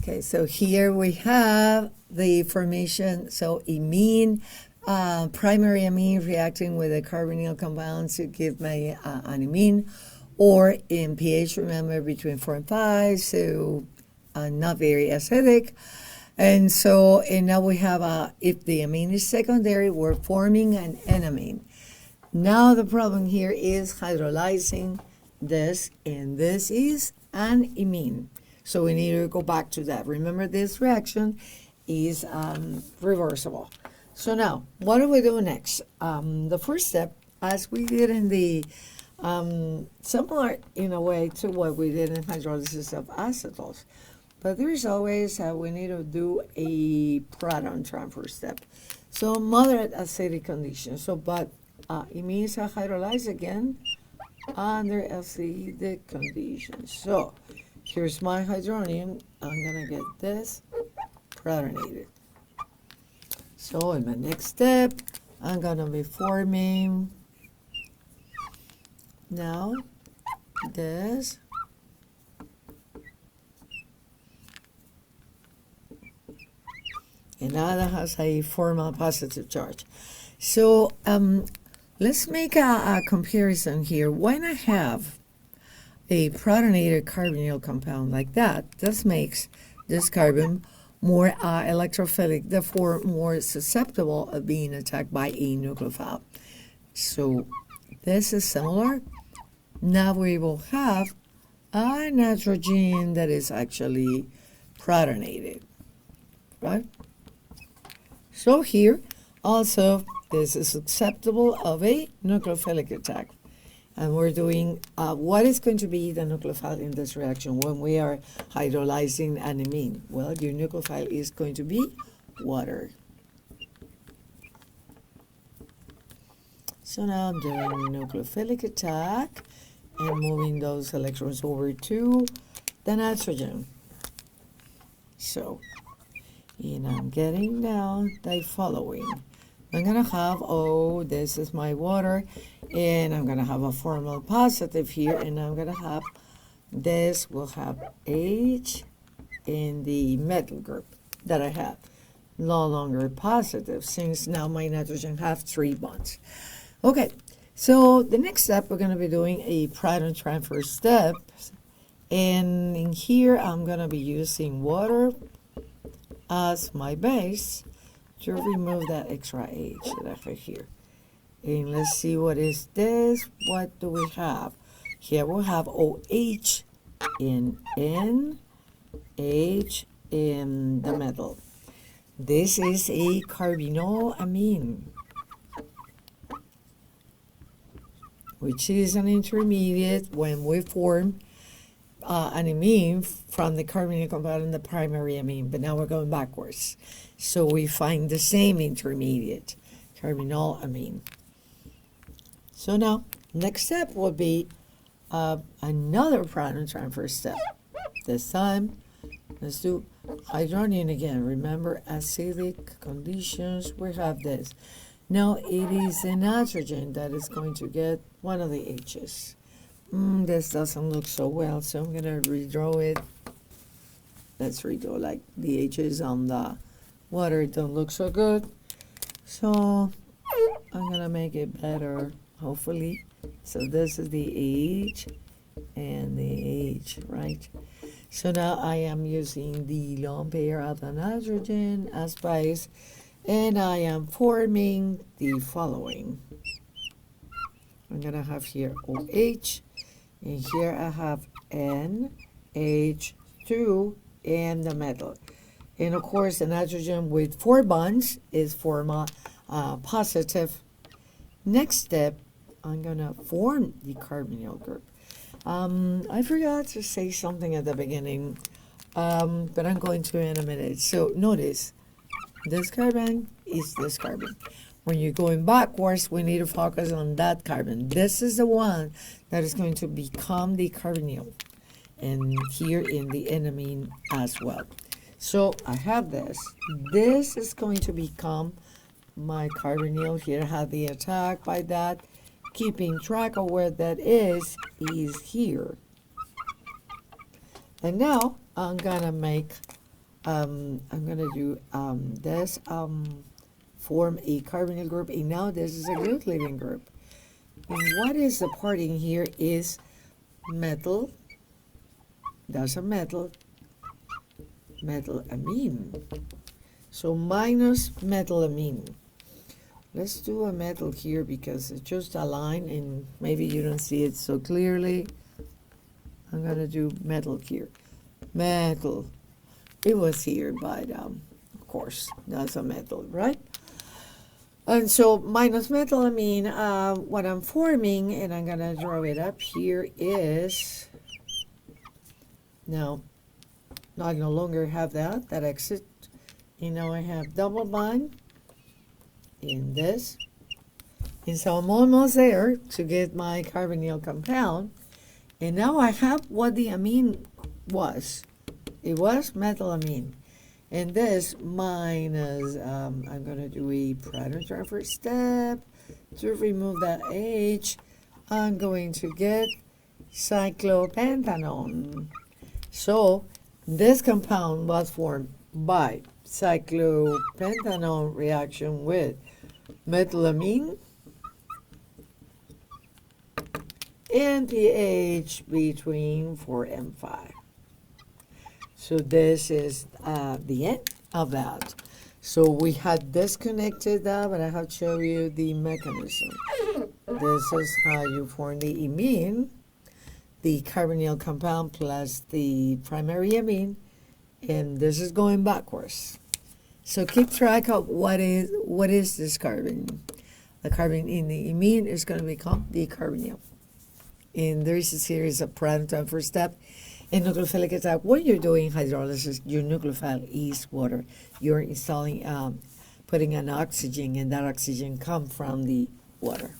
Okay, so here we have the formation. So imine, primary amine reacting with a carbonyl compound to give me an imine, or in pH, remember, between 4 and 5, so not very acidic. And so, and now we have, if the amine is secondary, we're forming an enamine. Now the problem here is hydrolyzing this, and this is an imine. So we need to go back to that. Remember, this reaction is reversible. So now, what do we do next? The first step, as we did in the, similar in a way to what we did in hydrolysis of acetals, but there's always, we need to do a proton transfer step. So moderate acidic conditions. So, but imines are hydrolyzed again under acidic conditions. So here's my hydronium. I'm gonna get this protonated. So in my next step, I'm gonna be forming now this. And now that has a formal positive charge. So let's make a comparison here. When I have a protonated carbonyl compound like that, this makes this carbon more electrophilic, therefore more susceptible of being attacked by a nucleophile. So this is similar. Now we will have a nitrogen that is actually protonated, right? So here, also, this is susceptible of a nucleophilic attack. And we're doing, what is going to be the nucleophile in this reaction when we are hydrolyzing an amine? Well, your nucleophile is going to be water. So now I'm doing nucleophilic attack and moving those electrons over to the nitrogen. So, and I'm getting now the following. I'm going to have, this is my water, and I'm going to have a formal positive here, and I'm going to have, this will have H in the metal group that I have. No longer positive, since now my nitrogen have 3 bonds. Okay, so the next step, we're going to be doing a proton transfer step, and in here, I'm going to be using water as my base to remove that extra H that I have here. And let's see what is this. What do we have? Here we have OH in N, H in the metal. This is a carbinoamine, which is an intermediate when we form an amine from the carbonyl compound in the primary amine, but now we're going backwards. So we find the same intermediate, carbinoamine. So now, next step will be another proton transfer step. This time, let's do hydronium again. Remember, acidic conditions, we have this. Now it is the nitrogen that is going to get one of the H's. This doesn't look so well, so I'm going to redraw it. Let's redraw, like the H's on the water don't look so good. So I'm going to make it better, hopefully. So this is the H and the H, right? So now I am using the lone pair of the nitrogen as base, and I am forming the following. I'm going to have here OH. And here I have NH2 in the metal. And of course, the nitrogen with 4 bonds is formal positive. Next step, I'm going to form the carbonyl group. I forgot to say something at the beginning, but I'm going to in a minute. So notice, this carbon is this carbon. When you're going backwards, we need to focus on that carbon. This is the one that is going to become the carbonyl, and here in the enamine as well. So I have this. This is going to become my carbonyl. Here I have the attack by that. Keeping track of where that is here. And now I'm gonna make I'm going to do this, form a carbonyl group, and now this is a glutamine group. And what is the part in here is metal, that's a metal amine. So minus metallamine. Let's do a metal here because it's just a line and maybe you don't see it so clearly. I'm going to do metal here. Metal. It was here, but of course, that's a metal, right? And so minus metallamine, what I'm forming, and I'm going to draw it up here, is, now, I no longer have that exit. You know, I have double bond in this. And so I'm almost there to get my carbonyl compound. And now I have what the amine was. It was metallamine. And this minus, I'm going to do a proton transfer step to remove that H. I'm going to get cyclopentanone. So this compound was formed by cyclopentanone reaction with metallamine and pH between 4 and 5. So this is the end of that. So we had disconnected that, but I have to show you the mechanism. This is how you form the imine, the carbonyl compound plus the primary amine, and this is going backwards. So keep track of what is this carbon. The carbon in the imine is going to become the carbonyl. And there is a series of proton transfer steps. In nucleophilic attack, what you're doing hydrolysis, your nucleophile is water. You're installing, putting an oxygen, and that oxygen comes from the water.